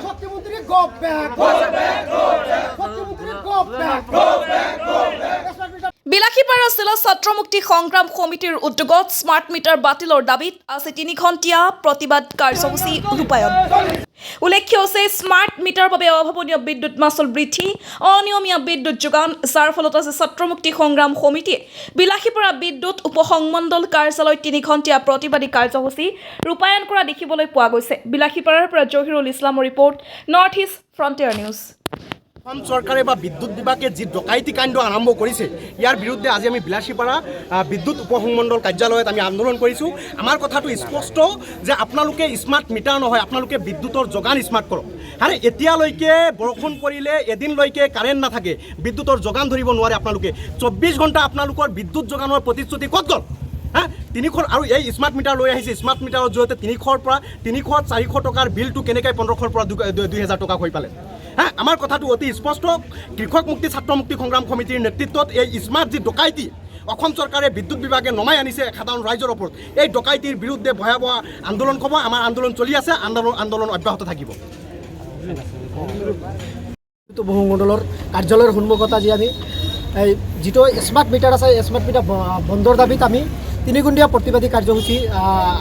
শক্তিমন্ত্ৰী go back শক্তিমন্ত্ৰী go back Bilasipara জিলা ছাত্ৰ মুক্তি সংগ্ৰাম সমিতিৰ উদ্যোগত স্মাৰ্ট মিটাৰ বাতিলৰ দাবীত আছে 3 ঘণ্টীয়া প্ৰতিবাদ কাৰ্যসূচী ৰূপায়ণ। উল্লেখ্য যে স্মাৰ্ট মিটাৰ বাবে অভাৱনীয় বিদ্যুৎ মাচুল বৃদ্ধি, অনিয়মীয়া বিদ্যুৎ যোগান, যাৰ ফলত আছে ছাত্ৰ মুক্তি সংগ্ৰাম সমিতিয়ে বিলাসীপাৰা বিদ্যুৎ উপসংমণ্ডল কাৰ্যালয়ত 3 ঘণ্টীয়া প্ৰতিবাদী কাৰ্যসূচী ৰূপায়ণ কৰা দেখিবলৈ পোৱা গৈছে। বিলাসীপাৰাৰ পৰা জহিৰুল ইছলামৰ report, north east frontier news. Assam চৰকাৰে বা বিদ্যুৎ বিভাগে যি ডকাইতি কাণ্ড আৰম্ভ কৰিছে, ইয়াৰ বিৰুদ্ধে আজি আমি বিলাসীপাৰা বিদ্যুৎ উপসংমণ্ডল কাৰ্যালয়ত আমি আন্দোলন কৰিছোঁ। আমাৰ কথাটো স্পষ্ট যে আপোনালোকে স্মাৰ্ট মিটাৰ নহয়, আপোনালোকে বিদ্যুতৰ যোগান স্মাৰ্ট কৰক। আৰে এতিয়ালৈকে বৰষুণ পৰিলে এদিনলৈকে কাৰেণ্ট নাথাকে, বিদ্যুতৰ যোগান ধৰিব নোৱাৰে আপোনালোকে। 24 ঘণ্টা আপোনালোকৰ বিদ্যুৎ যোগানৰ প্ৰতিশ্ৰুতি ক'ত গ'ল? 300 আৰু এই স্মাৰ্ট মিটাৰ লৈ আহিছে। স্মাৰ্ট মিটাৰৰ জৰিয়তে 300ৰ পৰা 300-400 টকাৰ বিলটো কেনেকৈ 1500ৰ পৰা 2000 টকা হৈ পালে? আমাৰ কথাটো অতি স্পষ্ট। কৃষক মুক্তি ছাত্ৰ মুক্তি সংগ্ৰাম সমিতিৰ নেতৃত্বত এই স্মাৰ্ট যি ডকাইতি অসম চৰকাৰে বিদ্যুৎ বিভাগে নমাই আনিছে সাধাৰণ ৰাইজৰ ওপৰত, এই ডকাইতিৰ বিৰুদ্ধে ভয়াৱহ আন্দোলন হ'ব। আমাৰ আন্দোলন চলি আছে, আন্দোলন অব্যাহত থাকিব। উপসংমণ্ডলৰ কাৰ্যালয়ৰ সন্মুখত আজি আমি এই যিটো স্মাৰ্ট মিটাৰ আছে, স্মাৰ্ট মিটাৰ বন্ধৰ দাবীত আমি 3 ঘণ্টীয়া প্ৰতিবাদী কাৰ্যসূচী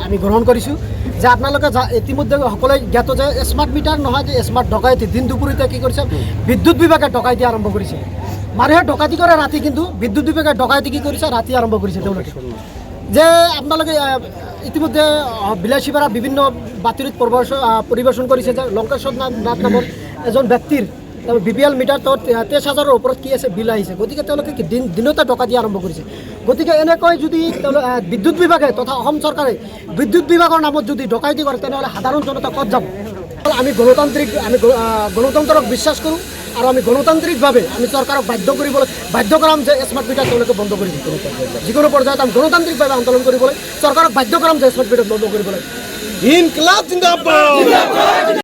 আমি গ্ৰহণ কৰিছোঁ। যে আপোনালোকে ইতিমধ্যে সকলোৱে জ্ঞাত যে স্মাৰ্ট মিটাৰ নহয়, যে স্মাৰ্ট ডকাইতি দিন দুপৰীয়া কি কৰিছে, বিদ্যুৎ বিভাগে ডকাইতি আৰম্ভ কৰিছে। মানুহে ডকাইতি কৰে ৰাতি, কিন্তু বিদ্যুৎ বিভাগে ডকাইতি কি কৰিছে, ৰাতি আৰম্ভ কৰিছে তেওঁলোকে। যে আপোনালোকে ইতিমধ্যে বিলাসীপাৰা বিভিন্ন বাতৰিত পৰিৱেশন কৰিছে যে লংকেশ্বৰ নাথ নামৰ এজন ব্যক্তিৰ BPL মিটাৰ 23,000ৰ ওপৰত কি আছে বিল আহিছে। গতিকে তেওঁলোকে দিনতে ডকাইতি আৰম্ভ কৰিছে। গতিকে এনেকৈ যদি বিদ্যুৎ বিভাগে তথা অসম চৰকাৰে বিদ্যুৎ বিভাগৰ নামত যদি ডকাইতি কৰে, তেনেহ'লে সাধাৰণ জনতা ক'ত যাব? আমি গণতন্ত্ৰক বিশ্বাস কৰোঁ আৰু আমি গণতান্ত্ৰিকভাৱে আমি চৰকাৰক বাধ্য কৰাম যে স্মাৰ্ট মিটাৰ তেওঁলোকে বন্ধ কৰি দিব। যিকোনো পৰ্যায়ত আমি গণতান্ত্ৰিকভাৱে আন্দোলন কৰিবলৈ চৰকাৰক বাধ্য কৰাম যে স্মাৰ্ট মিটাৰ বন্ধ কৰিবলৈ। ইনকলাব জিন্দাবাদ।